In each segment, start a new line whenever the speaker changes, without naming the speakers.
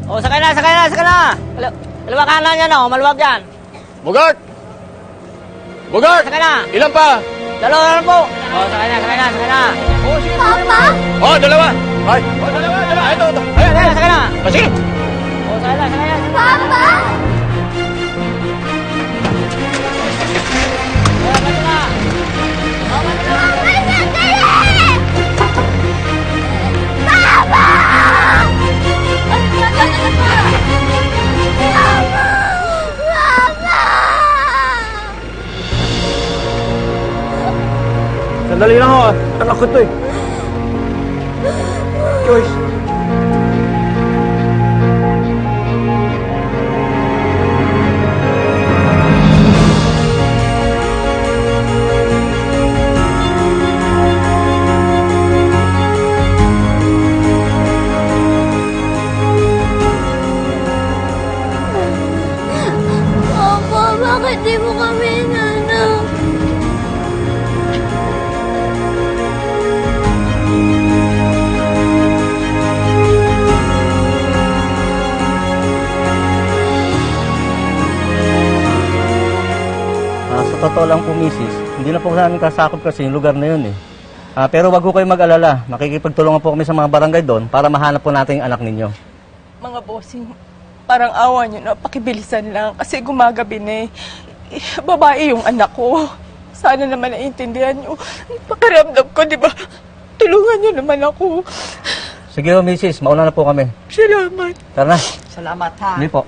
O, sakay na, sakay na, sakay na! Kaliwa kanan yan, o. Maluwag yan.
Bogart! Bogart!
Sakay na!
Ilan pa?
Dalawa na lang po. O, sakay na, sakay na, sakay na.
Papa?
Oh, dalawa! Ay! Oh, dalawa! Ito, ito! Ayan,
Sakay na, sakay na.
Ah, sige!
O, sakay na, sakay na.
Papa?
O, bato na. O, bato na.
Papa, sandali! Papa! Papa!
Sandali lang ho, ah. Anak ko to eh. Joyce.
Papa, bakit di mo kami inanak?
Sa totoo lang po, misis, hindi na po namin kasakop kasi yung lugar na yun eh. Pero wag po kayo mag-alala. Makikipagtulungan po kami sa mga barangay doon para mahanap po natin yung anak ninyo.
Mga bossing, parang awa nyo na, pakibilisan lang kasi gumagabi na eh. Babae yung anak ko. Sana naman naiintindihan nyo. Pakiramdam ko, di ba? Tulungan nyo naman ako.
Sige po, misis, mauna na po kami.
Salamat.
Tara na.
Salamat, ha.
Hindi po.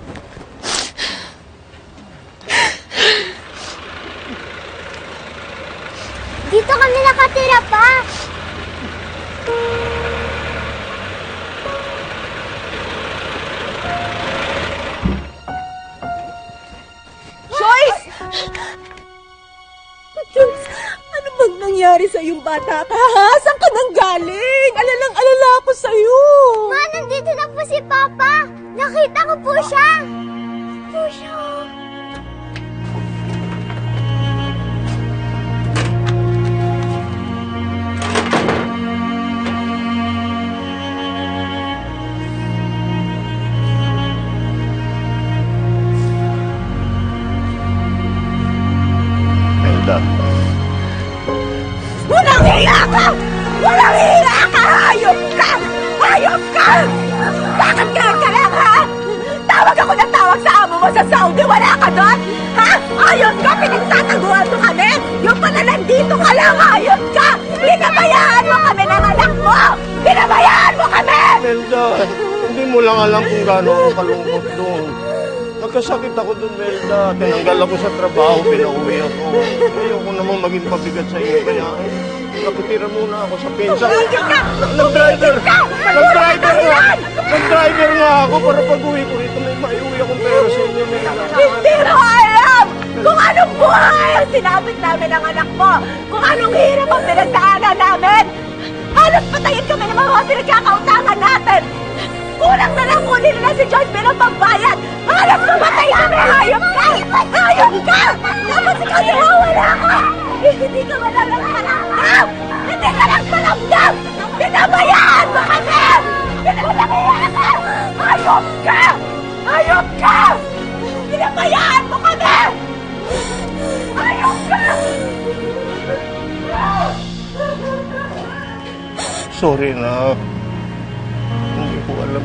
Dito kami nakatira pa.
Joyce! Joyce, ano bang nangyari sa iyong bata ka, ha? Saan ka nang galing? Alalang-alala ako sa'yo.
Ma, nandito na po si Papa. Nakita ko po siya. Po siya.
Melda.
Walang hiya ka! Walang hiya ka! Hayop ka! Hayop ka! Bakit ganyan ka lang, ha? Tawag ako ng tawag sa amo mo sa Saudi. Wala ka doon? Ha? Hayop ka! Pinagtataguan mo kami! Yung pala nandito ka lang! Hayop ka! Pinabayaan mo kami ng anak mo! Pinabayaan mo kami!
Melda, hindi mo lang alam kung gaano ako kalungkot doon. Nagkasakit ako doon, Melda. Tinanggal ako sa trabaho, pinauwi ako. Ayoko namang maging pabigat sa iyo, kaya nakitira muna ako sa pinsa. Nag-driver! Nag-driver nga! Nag-driver nga ako para pag-uwi ko rito. May maiuwi akong pera sa inyo, Melda.
Hindi mo alam kung anong buhay ang sinabit namin ng anak mo. Kung anong hirap ang pinagdaanan namin. Halos patayin kami ng mga pinagkakautangan natin. Kulang na lang kunin na si Joyce bilang pagbayad. Halos mamatay kami. Hayop ka! Hayop ka! Tapos ikaw nawawala ka. Hindi ka malalang panamdam. Hindi ka lang panamdam. Pinabayaan mo kami. Pinabayaan ka. Hayop ka! Hayop ka! Pinabayaan mo kami! Hayop ka!
Sorry na. Hindi ko alam.